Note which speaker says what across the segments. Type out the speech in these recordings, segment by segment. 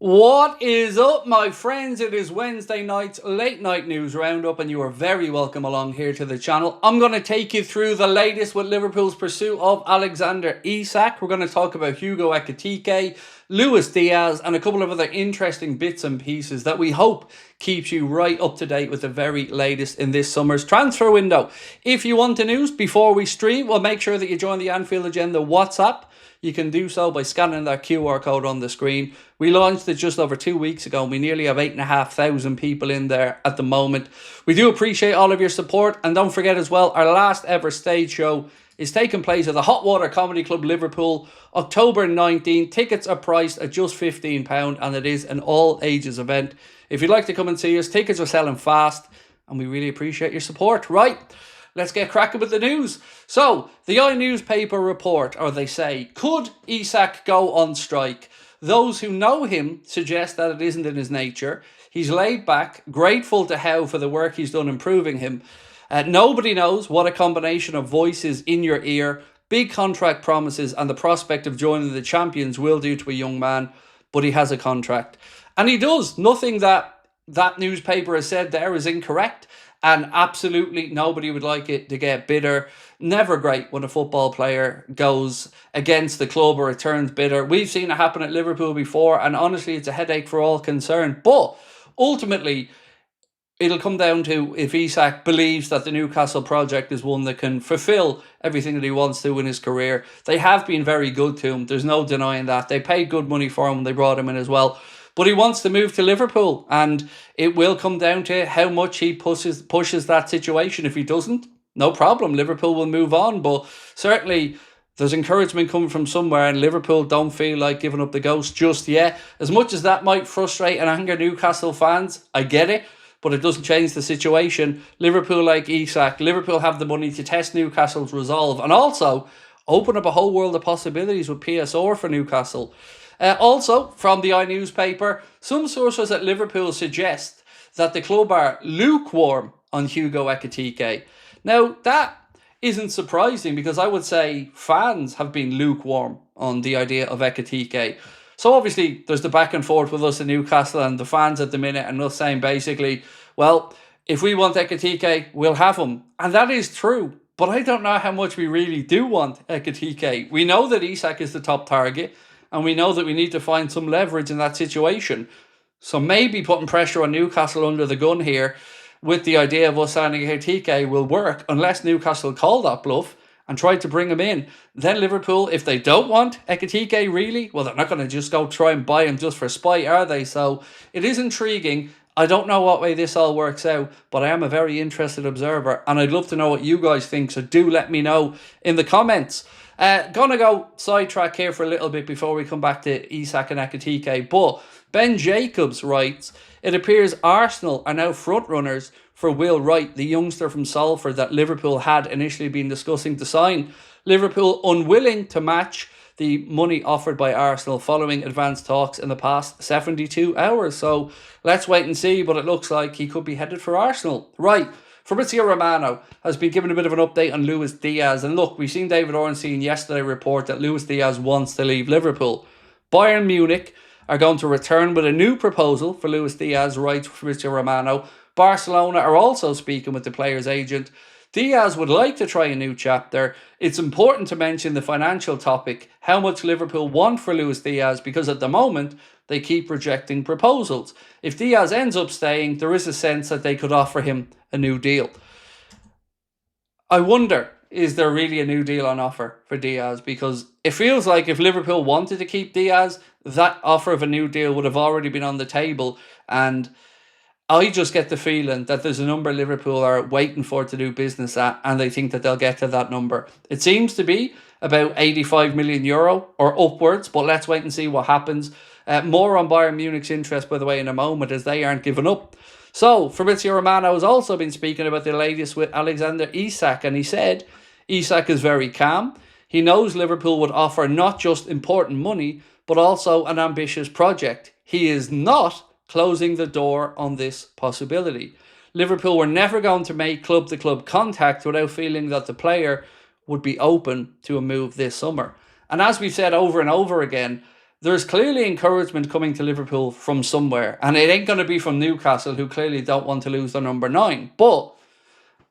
Speaker 1: What is up, my friends? It is Wednesday night's late night news roundup, and you are very welcome along here to the channel. I'm going to take you through the latest with Liverpool's pursuit of Alexander Isak. We're going to talk about Hugo Ekitike, Luis Diaz, and a couple of other interesting bits and pieces that we hope keeps you right up to date with the very latest in this summer's transfer window. If you want the news before we stream, well, make sure that you join the Anfield Agenda WhatsApp. You can do so by scanning that QR code on the screen. We launched it just over 2 weeks ago, and we nearly have 8,500 people in there at the moment. We do appreciate all of your support, and don't forget as well, our last ever stage show is taking place at the Hot Water Comedy Club Liverpool, October 19. Tickets are priced at just £15, and it is an all ages event. If you'd like to come and see us, tickets are selling fast, and we really appreciate your support. Right, let's get cracking with the news. So, the newspaper report, or they say, could Isak go on strike? Those who know him suggest that it isn't in his nature. He's laid back, grateful to Howe for the work he's done improving him. Nobody knows what a combination of voices in your ear, big contract promises, and the prospect of joining the champions will do to a young man, but he has a contract. And he does. Nothing that newspaper has said there is incorrect. And absolutely nobody would like it to get bitter. Never great when a football player goes against the club or it turns bitter. We've seen it happen at Liverpool before, and honestly, it's a headache for all concerned. But ultimately, it'll come down to if Isak believes that the Newcastle project is one that can fulfill everything that he wants to in his career. They have been very good to him. There's no denying that. They paid good money for him when they brought him in as well. But he wants to move to Liverpool, and it will come down to how much he pushes that situation. If he doesn't, no problem. Liverpool will move on. But certainly there's encouragement coming from somewhere, and Liverpool don't feel like giving up the ghost just yet. As much as that might frustrate and anger Newcastle fans, I get it, but it doesn't change the situation. Liverpool, like Isak, Liverpool have the money to test Newcastle's resolve and also open up a whole world of possibilities with PSR for Newcastle. Also, from the newspaper, some sources at Liverpool suggest that the club are lukewarm on Hugo Ekitike. Now, that isn't surprising because I would say fans have been lukewarm on the idea of Ekitike. So obviously, there's the back and forth with us in Newcastle and the fans at the minute, and us saying basically, well, if we want Ekitike, we'll have him. And that is true, but I don't know how much we really do want Ekitike. We know that Isak is the top target, and we know that we need to find some leverage in that situation. So maybe putting pressure on Newcastle under the gun here with the idea of us signing Ekitike will work unless Newcastle call that bluff and try to bring him in. Then Liverpool, if they don't want Ekitike really, well, they're not going to just go try and buy him just for spite, are they? So it is intriguing. I don't know what way this all works out, but I am a very interested observer, and I'd love to know what you guys think, so do let me know in the comments. Gonna go sidetrack here for a little bit before we come back to Isak and Ekitike, but Ben Jacobs writes, it appears Arsenal are now front-runners for Will Wright, the youngster from Salford that Liverpool had initially been discussing to sign. Liverpool unwilling to match the money offered by Arsenal following advanced talks in the past 72 hours. So let's wait and see, but it looks like he could be headed for Arsenal. Right. Fabrizio Romano has been given a bit of an update on Luis Diaz. And look, we've seen David Ornstein yesterday report that Luis Diaz wants to leave Liverpool. Bayern Munich are going to return with a new proposal for Luis Diaz, writes Fabrizio Romano. Barcelona are also speaking with the player's agent. Diaz would like to try a new chapter. It's important to mention the financial topic, how much Liverpool want for Luis Diaz, because at the moment they keep rejecting proposals. If Diaz ends up staying, there is a sense that they could offer him a new deal. I wonder, is there really a new deal on offer for Diaz? Because it feels like if Liverpool wanted to keep Diaz, that offer of a new deal would have already been on the table, and I just get the feeling that there's a number Liverpool are waiting for to do business at, and they think that they'll get to that number. It seems to be about €85 million or upwards, but let's wait and see what happens. More on Bayern Munich's interest, by the way, in a moment, as they aren't giving up. So, Fabrizio Romano has also been speaking about the latest with Alexander Isak, and he said Isak is very calm. He knows Liverpool would offer not just important money, but also an ambitious project. He is not closing the door on this possibility. Liverpool were never going to make club-to-club contact without feeling that the player would be open to a move this summer. And as we've said over and over again, there's clearly encouragement coming to Liverpool from somewhere, and it ain't going to be from Newcastle, who clearly don't want to lose their number 9. But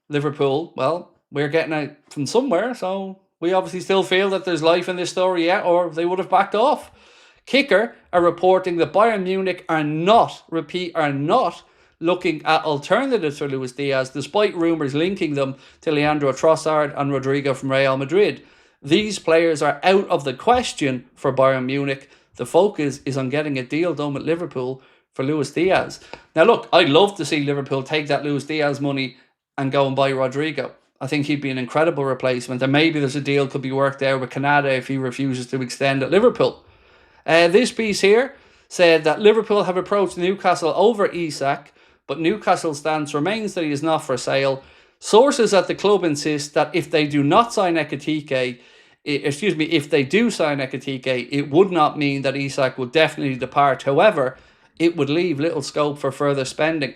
Speaker 1: Liverpool, well, we're getting it from somewhere, so we obviously still feel that there's life in this story yet, or they would have backed off. Kicker are reporting that Bayern Munich are not looking at alternatives for Luis Diaz, despite rumours linking them to Leandro Trossard and Rodrigo from Real Madrid. These players are out of the question for Bayern Munich. The focus is on getting a deal done with Liverpool for Luis Diaz. Now look, I'd love to see Liverpool take that Luis Diaz money and go and buy Rodrigo. I think he'd be an incredible replacement, and maybe there's a deal could be worked out with Canada if he refuses to extend at Liverpool. This piece here said that Liverpool have approached Newcastle over Isak, but Newcastle's stance remains that he is not for sale. Sources at the club insist that if they do sign Ekitike, it would not mean that Isak would definitely depart. However, it would leave little scope for further spending.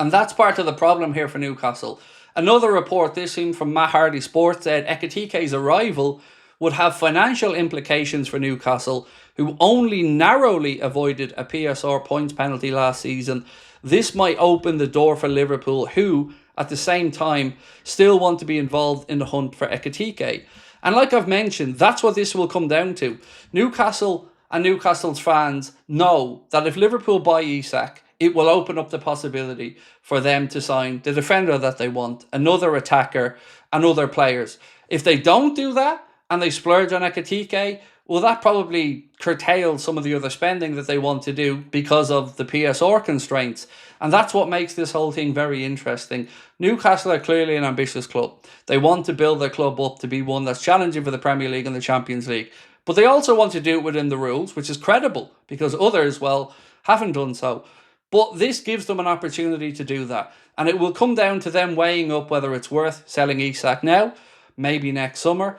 Speaker 1: And that's part of the problem here for Newcastle. Another report, this one from Matt Hardy Sports, said Ekitike's arrival would have financial implications for Newcastle, who only narrowly avoided a PSR points penalty last season. This might open the door for Liverpool, who, at the same time, still want to be involved in the hunt for Ekitike. And like I've mentioned, that's what this will come down to. Newcastle and Newcastle's fans know that if Liverpool buy Isak, it will open up the possibility for them to sign the defender that they want, another attacker, and other players. If they don't do that, and they splurge on Ekitike, well, that probably curtails some of the other spending that they want to do because of the PSR constraints. And that's what makes this whole thing very interesting. Newcastle are clearly an ambitious club. They want to build their club up to be one that's challenging for the Premier League and the Champions League. But they also want to do it within the rules, which is credible, because others, well, haven't done so. But this gives them an opportunity to do that. And it will come down to them weighing up whether it's worth selling Isak now, maybe next summer.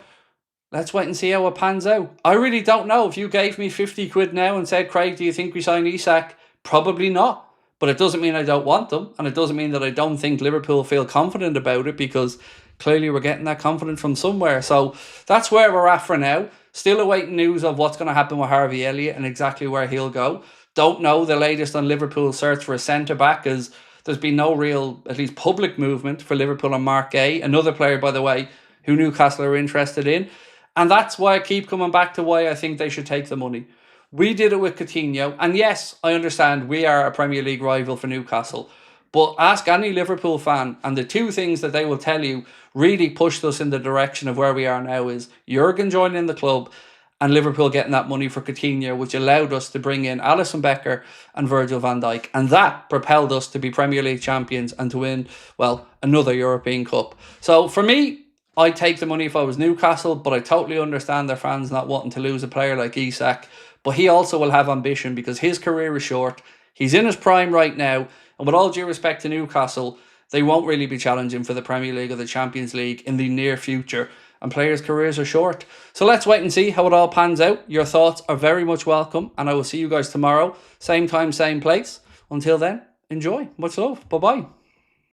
Speaker 1: Let's wait and see how it pans out. I really don't know. If you gave me 50 quid now and said, Craig, do you think we sign Isak? Probably not. But it doesn't mean I don't want them. And it doesn't mean that I don't think Liverpool feel confident about it, because clearly we're getting that confidence from somewhere. So that's where we're at for now. Still awaiting news of what's going to happen with Harvey Elliott and exactly where he'll go. Don't know the latest on Liverpool's search for a centre-back, as there's been no real, at least public movement for Liverpool and Mark Gay, another player, by the way, who Newcastle are interested in. And that's why I keep coming back to why I think they should take the money. We did it with Coutinho, and yes, I understand we are a Premier League rival for Newcastle, but ask any Liverpool fan, and the two things that they will tell you really pushed us in the direction of where we are now is Jurgen joining the club and Liverpool getting that money for Coutinho, which allowed us to bring in Alisson Becker and Virgil van Dijk. And that propelled us to be Premier League champions and to win, well, another European Cup. So for me, I'd take the money if I was Newcastle, but I totally understand their fans not wanting to lose a player like Isak. But he also will have ambition because his career is short. He's in his prime right now. And with all due respect to Newcastle, they won't really be challenging for the Premier League or the Champions League in the near future. And players' careers are short. So let's wait and see how it all pans out. Your thoughts are very much welcome. And I will see you guys tomorrow. Same time, same place. Until then, enjoy. Much love. Bye-bye.